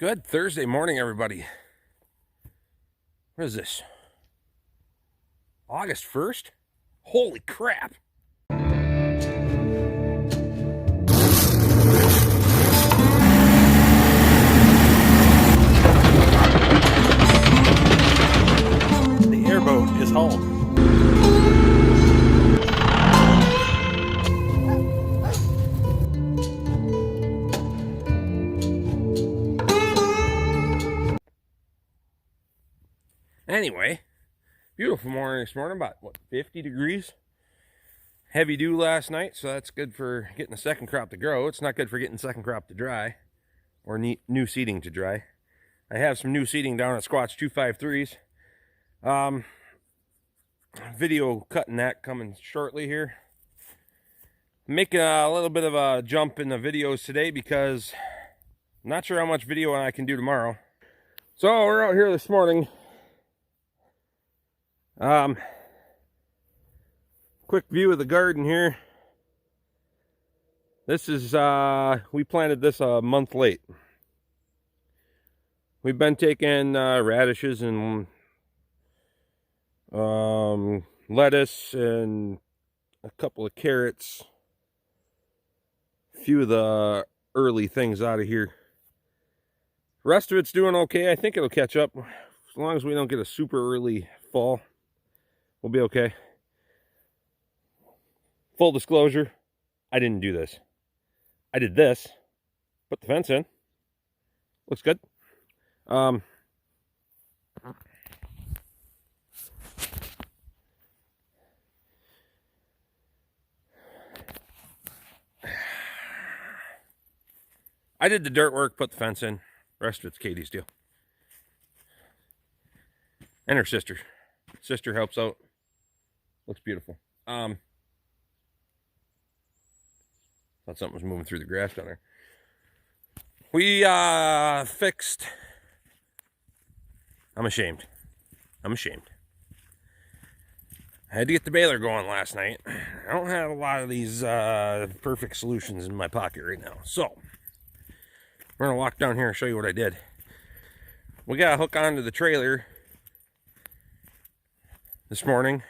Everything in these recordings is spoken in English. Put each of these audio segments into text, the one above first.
Good Thursday morning, everybody. What is this? August 1st? Holy crap! The airboat is home. Anyway, beautiful morning this morning, about 50 degrees. Heavy dew last night, so that's good for getting the second crop to grow. It's not good for getting second crop to dry, or new seeding to dry. I have some new seeding down at Squatch 253s. Video cutting that coming shortly here. Making a little bit of a jump in the videos today because I'm not sure how much video I can do tomorrow. So we're out here this morning. Quick view of the garden here. This is, we planted this a month late. We've been taking radishes and lettuce and a couple of carrots. A few of the early things out of here. The rest of it's doing okay. I think it'll catch up. As long as we don't get a super early fall, we'll be okay. Full disclosure, I didn't do this. I did this. Put the fence in. Looks good. I did the dirt work, put the fence in. The rest of it's Katie's deal. And her sister. Sister helps out. Looks beautiful. Thought something was moving through the grass down there. We fixed. I'm ashamed. I had to get the baler going last night. I don't have a lot of these perfect solutions in my pocket right now. So, we're going to walk down here and show you what I did. We got a hook onto the trailer this morning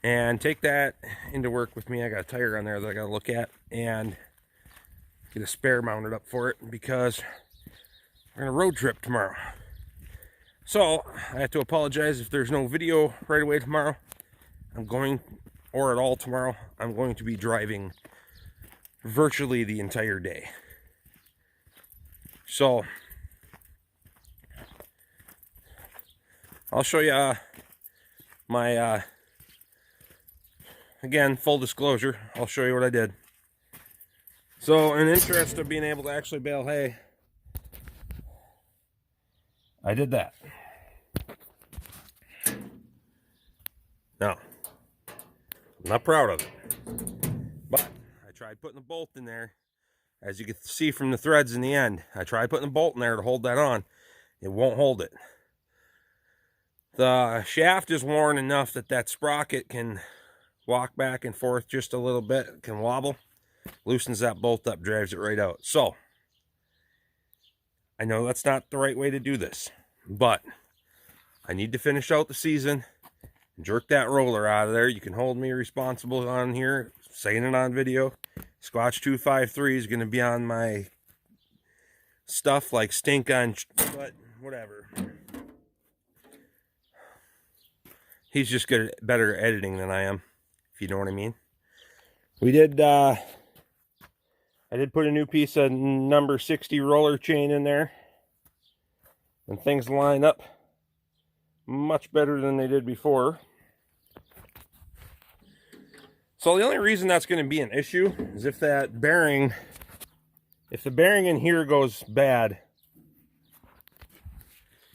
and take that into work with me. I got a tire on there that I got to look at and get a spare mounted up for it because we're going to road trip tomorrow. So I have to apologize if there's no video right away tomorrow. Or at all tomorrow, I'm going to be driving virtually the entire day. So I'll show you my again, full disclosure, I'll show you what I did. So in interest of being able to actually bale hay, I did that. Now, I'm not proud of it, but I tried putting the bolt in there. As you can see from the threads in the end, I tried putting the bolt in there to hold that on. It won't hold it. The shaft is worn enough that that sprocket can walk back and forth just a little bit, it can wobble. Loosens that bolt up, drives it right out. So, I know that's not the right way to do this, but I need to finish out the season and jerk that roller out of there. You can hold me responsible on here, saying it on video. Squatch 253 is going to be on my stuff like stink on, but whatever. He's just better at editing than I am, if you know what I mean. We did, I did put a new piece of number 60 roller chain in there. And things line up much better than they did before. So the only reason that's going to be an issue is if that bearing, if the bearing in here goes bad,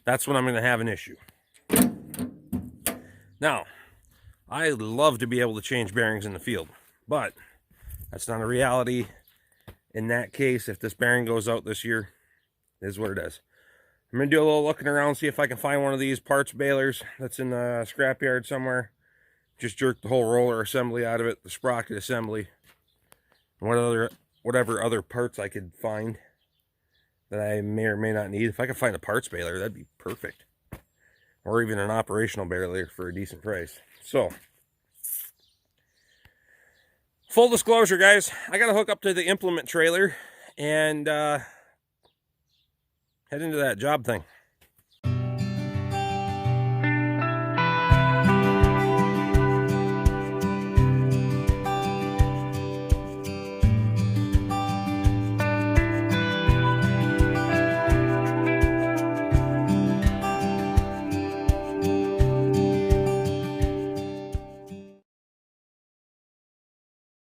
that's when I'm going to have an issue. Now, I love to be able to change bearings in the field, but that's not a reality. In that case, if this bearing goes out this year, it is what it is. I'm going to do a little looking around, see if I can find one of these parts balers that's in the scrapyard somewhere. Just jerk the whole roller assembly out of it, the sprocket assembly, and whatever other parts I could find. that I may or may not need. If I could find a parts baler, that'd be perfect. Or even an operational baler for a decent price. So, full disclosure, guys, I got to hook up to the implement trailer and head into that job thing.